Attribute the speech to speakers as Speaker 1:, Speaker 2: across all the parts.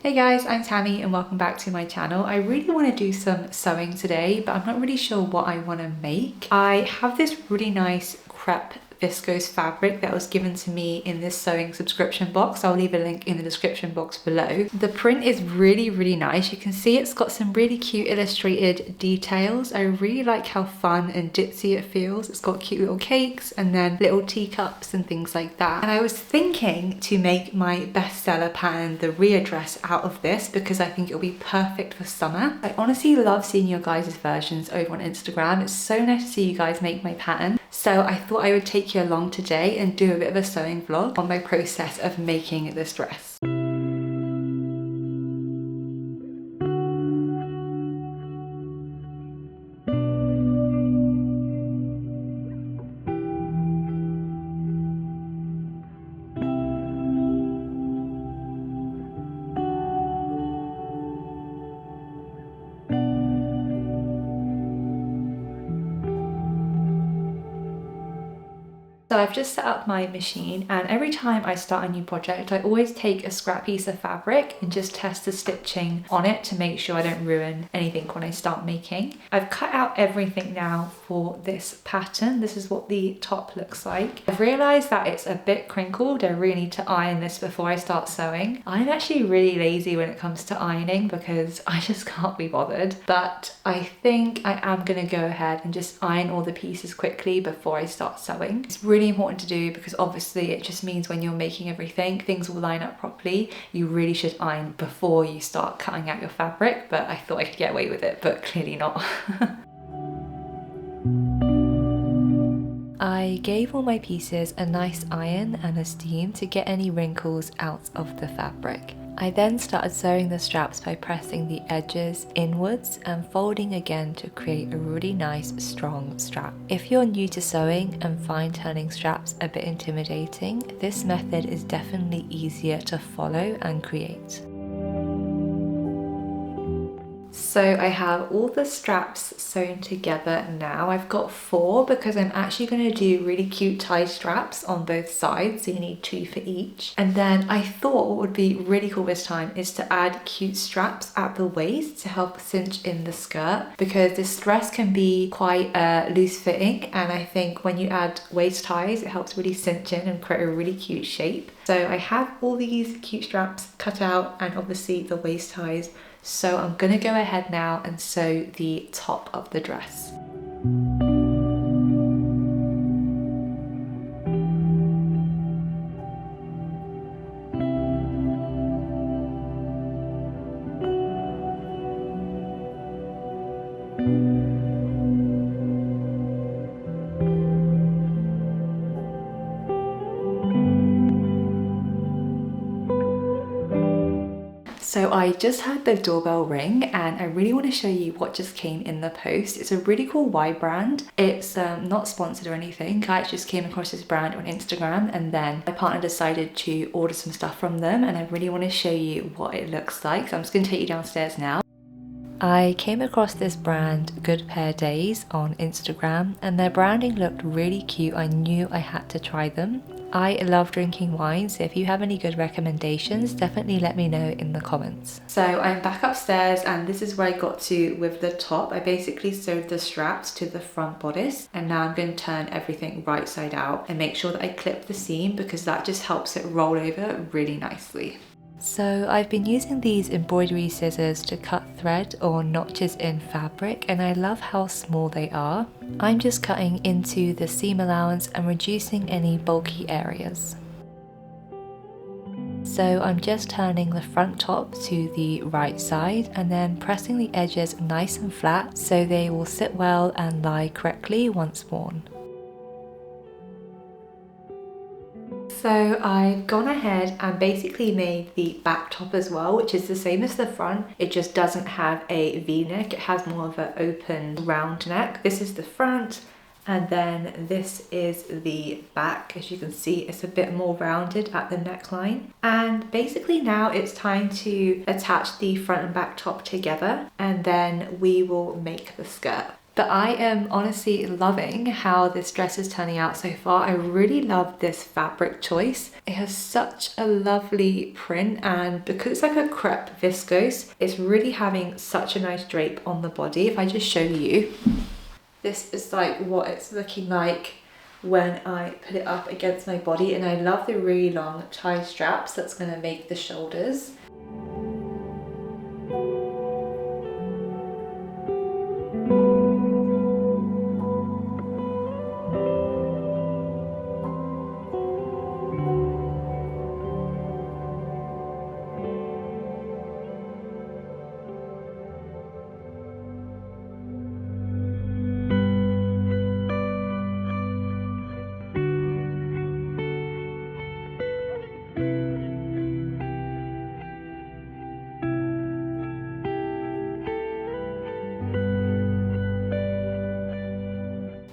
Speaker 1: Hey guys, I'm Tammy and welcome back to my channel. I really want to do some sewing today, but I'm not really sure what I want to make. I have this really nice crepe viscose fabric that was given to me in this sewing subscription box. I'll leave a link in the description box below. The print is really nice. You can see it's got some really cute illustrated details. I really like how fun and ditzy it feels. It's got cute little cakes and then little teacups and things like that. And I was thinking to make my bestseller pattern, the rhea dress, out of this because I think it'll be perfect for summer. I honestly love seeing your guys' versions over on Instagram. It's so nice to see you guys make my pattern. So I thought I would take you along today and do a bit of a sewing vlog on my process of making this dress. So I've just set up my machine, and every time I start a new project I always take a scrap piece of fabric and just test the stitching on it to make sure I don't ruin anything when I start making. I've cut out everything now for this pattern. This is what the top looks like. I've realised that it's a bit crinkled. I really need to iron this before I start sewing. I'm actually really lazy when it comes to ironing because I just can't be bothered, but I think I am going to go ahead and just iron all the pieces quickly before I start sewing. It's really important to do because obviously it just means when you're making everything, things will line up properly. You really should iron before you start cutting out your fabric, but I thought I could get away with it, but clearly not. I gave all my pieces a nice iron and a steam to get any wrinkles out of the fabric. I then started sewing the straps by pressing the edges inwards and folding again to create a really nice strong strap. If you're new to sewing and find turning straps a bit intimidating, this method is definitely easier to follow and create. So I have all the straps sewn together now. I've got 4 because I'm actually going to do really cute tie straps on both sides, so you need 2 for each. And then I thought what would be really cool this time is to add cute straps at the waist to help cinch in the skirt, because this dress can be quite loose fitting, and I think when you add waist ties it helps really cinch in and create a really cute shape. So I have all these cute straps cut out and obviously the waist ties. So I'm going to go ahead now and sew the top of the dress. So I just had the doorbell ring and I really want to show you what just came in the post. It's a really cool Y brand. It's not sponsored or anything. I just came across this brand on Instagram and then my partner decided to order some stuff from them, and I really want to show you what it looks like. So I'm just going to take you downstairs now. I came across this brand Good Pair Days on Instagram and their branding looked really cute. I knew I had to try them. I love drinking wine, so if you have any good recommendations, definitely let me know in the comments. So I'm back upstairs and this is where I got to with the top. I basically sewed the straps to the front bodice, and now I'm going to turn everything right side out and make sure that I clip the seam because that just helps it roll over really nicely. So I've been using these embroidery scissors to cut thread or notches in fabric, and I love how small they are. I'm just cutting into the seam allowance and reducing any bulky areas. So I'm just turning the front top to the right side and then pressing the edges nice and flat so they will sit well and lie correctly once worn. So I've gone ahead and basically made the back top as well, which is the same as the front. It just doesn't have a V-neck. It has more of an open round neck. This is the front, and then this is the back. As you can see, it's a bit more rounded at the neckline. And basically now it's time to attach the front and back top together, and then we will make the skirt. But I am honestly loving how this dress is turning out so far. I really love this fabric choice. It has such a lovely print, and because it's like a crepe viscose, it's really having such a nice drape on the body. If I just show you, this is like what it's looking like when I put it up against my body, and I love the really long tie straps that's going to make the shoulders.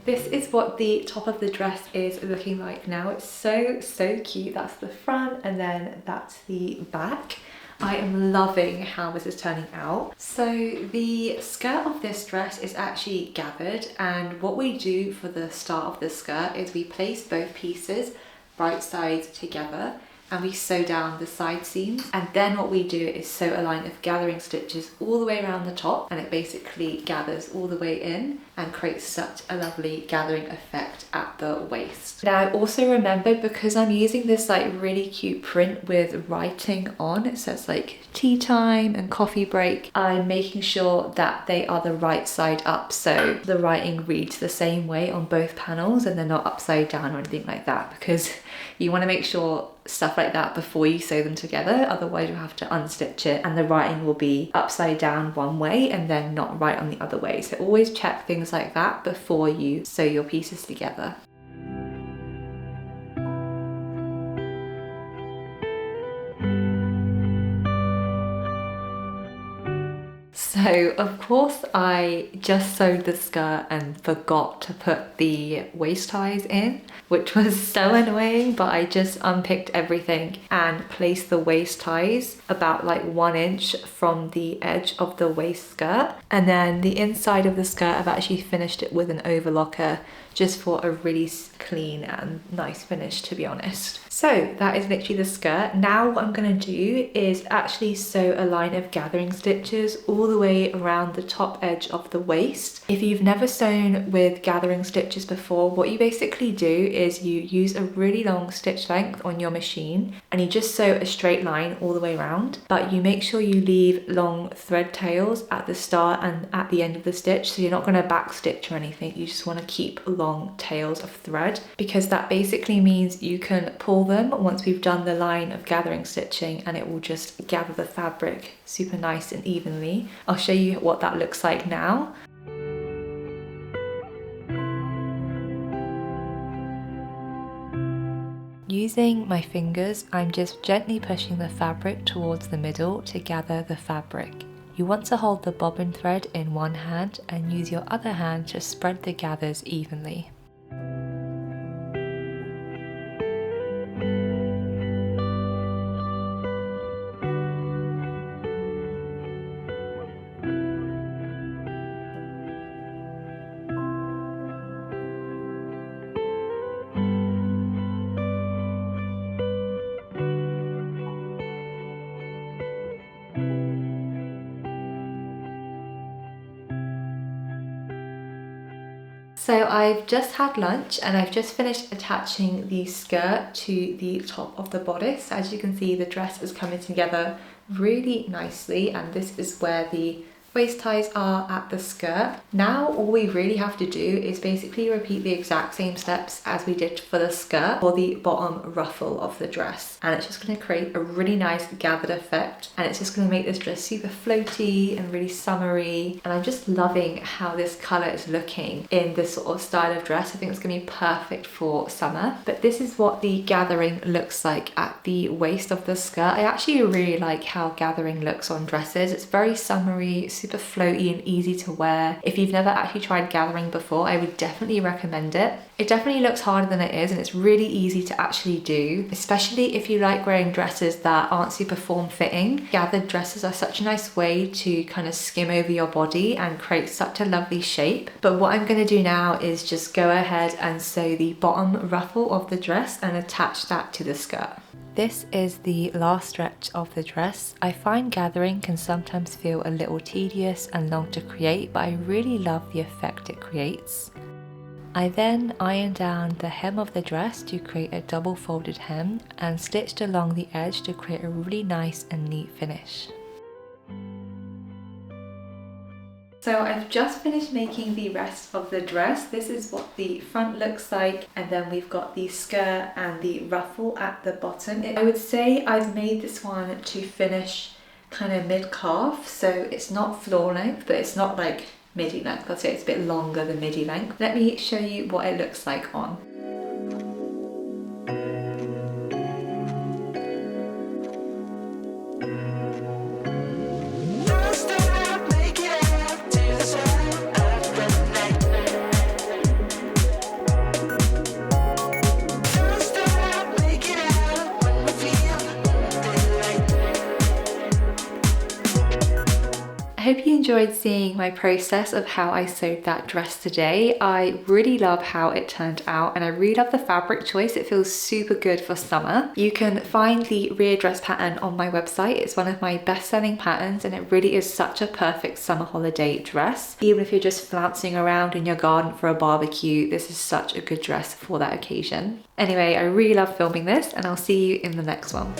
Speaker 1: This is what the top of the dress is looking like now. It's so cute. That's the front, and then that's the back. I am loving how this is turning out. So the skirt of this dress is actually gathered, and what we do for the start of the skirt is we place both pieces right sides together, and we sew down the side seams, and then what we do is sew a line of gathering stitches all the way around the top, and it basically gathers all the way in and creates such a lovely gathering effect at the waist. Now I also remembered, because I'm using this like really cute print with writing on, it says like tea time and coffee break, I'm making sure that they are the right side up, so the writing reads the same way on both panels and they're not upside down or anything like that, because you want to make sure stuff like that before you sew them together, otherwise you'll have to unstitch it and the writing will be upside down one way and then not right on the other way. So always check things like that before you sew your pieces together. So of course I just sewed the skirt and forgot to put the waist ties in, which was so annoying, but I just unpicked everything and placed the waist ties about like 1 inch from the edge of the waist skirt. And then the inside of the skirt, I've actually finished it with an overlocker just for a really clean and nice finish, to be honest. So that is literally the skirt. Now what I'm gonna do is actually sew a line of gathering stitches all the way around the top edge of the waist. If you've never sewn with gathering stitches before, what you basically do is you use a really long stitch length on your machine and you just sew a straight line all the way around, but you make sure you leave long thread tails at the start and at the end of the stitch, so you're not gonna back stitch or anything. You just wanna keep long tails of thread, because that basically means you can pull them once we've done the line of gathering stitching and it will just gather the fabric super nice and evenly. I'll show you what that looks like now. Using my fingers, I'm just gently pushing the fabric towards the middle to gather the fabric. You want to hold the bobbin thread in one hand and use your other hand to spread the gathers evenly. So I've just had lunch and I've just finished attaching the skirt to the top of the bodice. As you can see, the dress is coming together really nicely, and this is where the waist ties are at the skirt. Now all we really have to do is basically repeat the exact same steps as we did for the skirt for the bottom ruffle of the dress, and it's just going to create a really nice gathered effect, and it's just going to make this dress super floaty and really summery. And I'm just loving how this colour is looking in this sort of style of dress. I think it's going to be perfect for summer. But this is what the gathering looks like at the waist of the skirt. I actually really like how gathering looks on dresses. It's very summery, super floaty and easy to wear. If you've never actually tried gathering before, I would definitely recommend it. It definitely looks harder than it is, and it's really easy to actually do, especially if you like wearing dresses that aren't super form-fitting. Gathered dresses are such a nice way to kind of skim over your body and create such a lovely shape. But what I'm going to do now is just go ahead and sew the bottom ruffle of the dress and attach that to the skirt. This is the last stretch of the dress. I find gathering can sometimes feel a little tedious and long to create, but I really love the effect it creates. I then ironed down the hem of the dress to create a double folded hem and stitched along the edge to create a really nice and neat finish. So I've just finished making the rest of the dress. This is what the front looks like, and then we've got the skirt and the ruffle at the bottom. I would say I've made this one to finish kind of mid-calf, so it's not floor length, but it's not like midi length. I'll say it's a bit longer than midi length. Let me show you what it looks like on. I hope you enjoyed seeing my process of how I sewed that dress today. I really love how it turned out, and I really love the fabric choice. It feels super good for summer. You can find the rhea dress pattern on my website. It's one of my best-selling patterns, and it really is such a perfect summer holiday dress. Even if you're just flouncing around in your garden for a barbecue, this is such a good dress for that occasion. Anyway, I really love filming this, and I'll see you in the next one.